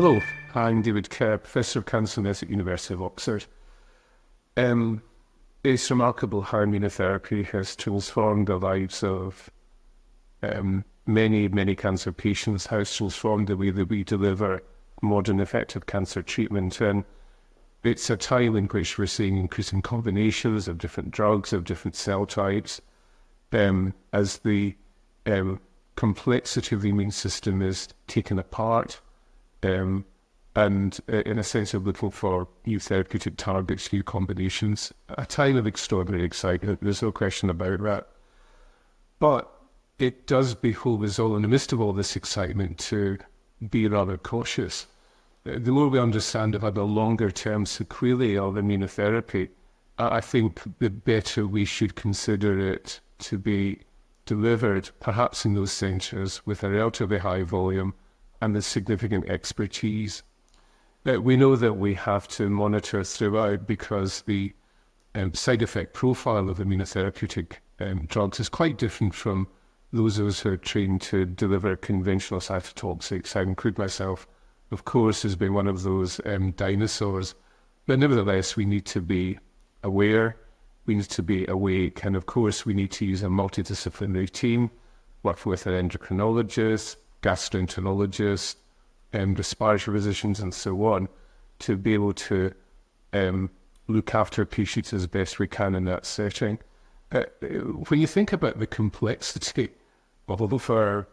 Hello, I'm David Kerr, Professor of Cancer Medicine at the University of Oxford. It's remarkable how immunotherapy has transformed the lives of many cancer patients, how it's transformed the way that we deliver modern effective cancer treatment. And it's a time in which we're seeing increasing combinations of different drugs, of different cell types, as the complexity of the immune system is taken apart. And in a sense of looking for new therapeutic targets, new combinations, a time of extraordinary excitement, there's no question about that. But it does behove us all, in the midst of all this excitement, to be rather cautious. The more we understand about the longer-term sequelae of immunotherapy, I think the better we should consider it to be delivered, perhaps in those centres with a relatively high volume and with significant expertise. We know that we have to monitor throughout because the side effect profile of immunotherapeutic drugs is quite different from those of us who are trained to deliver conventional cytotoxics. I include myself, of course, as being one of those dinosaurs. But nevertheless, we need to be aware, we need to be awake, and of course we need to use a multidisciplinary team, work with an endocrinologist, gastroenterologists, respiratory physicians and so on, to be able to look after patients as best we can in that setting. When you think about the complexity of our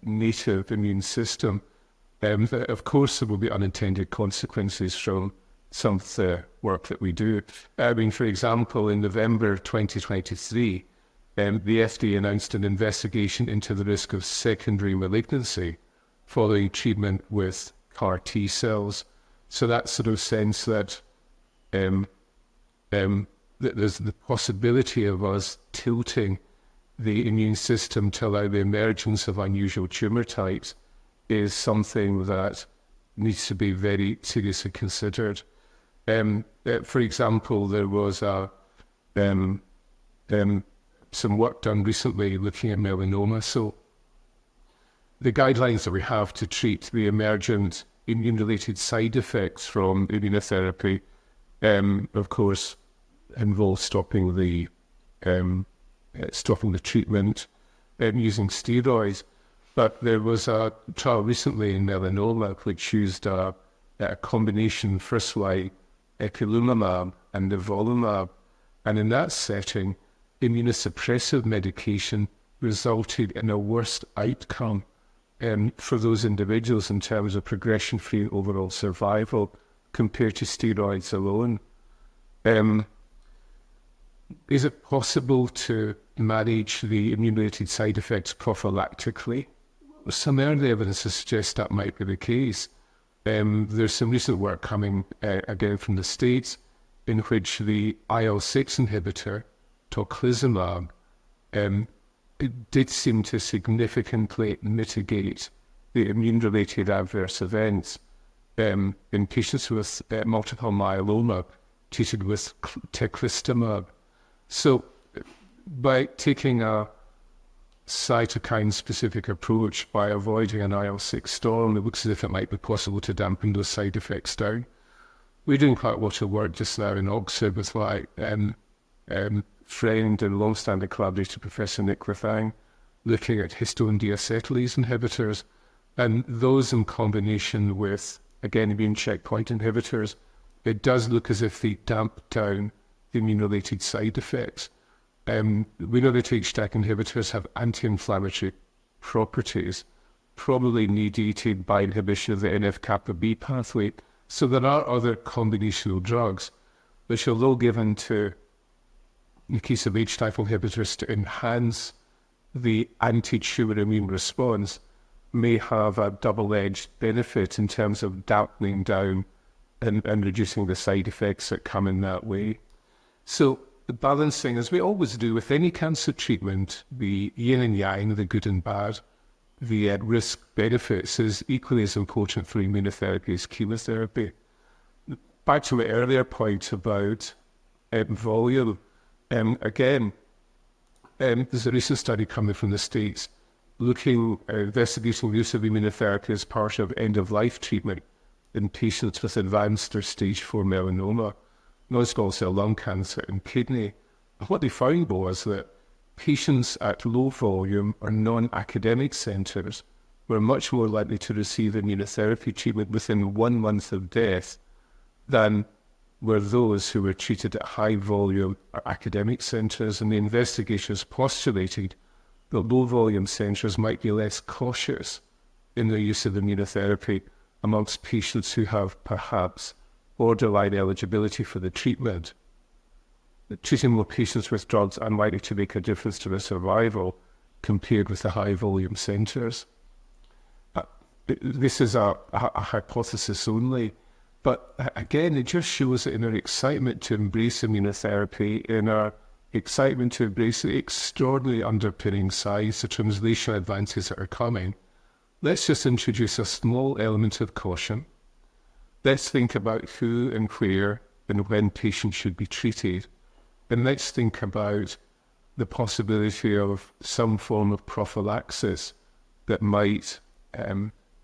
native immune system, of course there will be unintended consequences from some of the work that we do. I mean, for example, in November 2023, the FDA announced an investigation into the risk of secondary malignancy following treatment with CAR T cells. So that sort of sense that that there's the possibility of us tilting the immune system to allow the emergence of unusual tumour types is something that needs to be very seriously considered. For example, there was some work done recently looking at melanoma. So the guidelines that we have to treat the emergent immune-related side effects from immunotherapy, of course, involve stopping the treatment using steroids. But there was a trial recently in melanoma which used a combination first-line ipilimumab and nivolumab, and in that setting, immunosuppressive medication resulted in a worse outcome for those individuals in terms of progression-free overall survival compared to steroids alone. Is it possible to manage the immune-related side effects prophylactically? Some early evidence suggests that might be the case. There's some recent work coming again from the States in which the IL-6 inhibitor, tocilizumab, it did seem to significantly mitigate the immune-related adverse events in patients with multiple myeloma treated with teclistamab. So by taking a cytokine-specific approach, by avoiding an IL-6 storm, it looks as if it might be possible to dampen those side effects down. We're doing quite a lot of work just now in Oxford with my friend and long-standing collaborator, Professor Nick Lethang, looking at histone deacetylase inhibitors, and those in combination with, again, immune checkpoint inhibitors, it does look as if they damp down the immune-related side effects. We know that HDAC inhibitors have anti-inflammatory properties, probably mediated by inhibition of the NF-kappa B pathway. So there are other combinational drugs which, although given to, in the case of HDAC inhibitors, to enhance the anti-tumour immune response, may have a double-edged benefit in terms of dampening down and reducing the side effects that come in that way. So the balancing, as we always do with any cancer treatment, the yin and yang, the good and bad, the risk benefits is equally as important for immunotherapy as chemotherapy. Back to my earlier point about volume, again, there's a recent study coming from the States investigating use of immunotherapy as part of end-of-life treatment in patients with advanced or stage 4 melanoma, non-small cell lung cancer, and kidney. And what they found was that patients at low volume or non-academic centres were much more likely to receive immunotherapy treatment within 1 month of death than were those who were treated at high volume or academic centres. And the investigators postulated that low volume centres might be less cautious in the use of immunotherapy amongst patients who have perhaps borderline eligibility for the treatment. Treating more patients with drugs unlikely to make a difference to their survival compared with the high volume centres. This is a hypothesis only, but again, it just shows that in our excitement to embrace immunotherapy, in our excitement to embrace the extraordinary underpinning science, the translational advances that are coming, let's just introduce a small element of caution. Let's think about who and where and when patients should be treated. And let's think about the possibility of some form of prophylaxis that might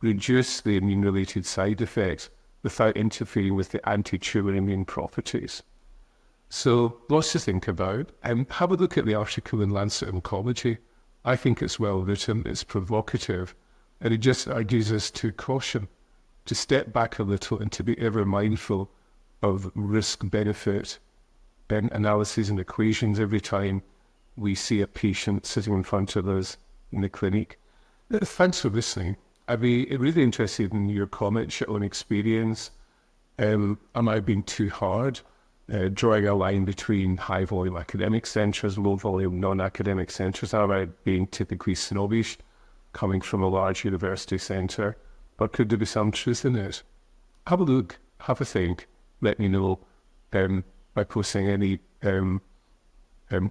reduce the immune-related side effects without interfering with the anti-tumour immune properties. So lots to think about. Have a look at the article in Lancet Oncology. I think it's well written, it's provocative, and it just argues us to caution, to step back a little and to be ever mindful of risk-benefit analyses and equations every time we see a patient sitting in front of us in the clinic. Thanks for listening. I'd be really interested in your comments, your own experience. Am I being too hard? Drawing a line between high-volume academic centres, low-volume non-academic centres? Am I being typically snobbish, coming from a large university centre? Or could there be some truth in it? Have a look, have a think, let me know by posting any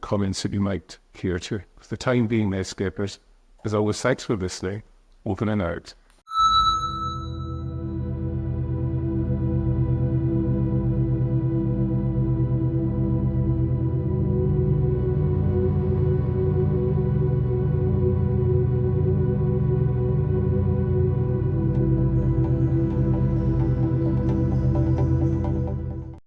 comments that you might care to. For the time being, Medscapers, as always, thanks for listening. Over and out.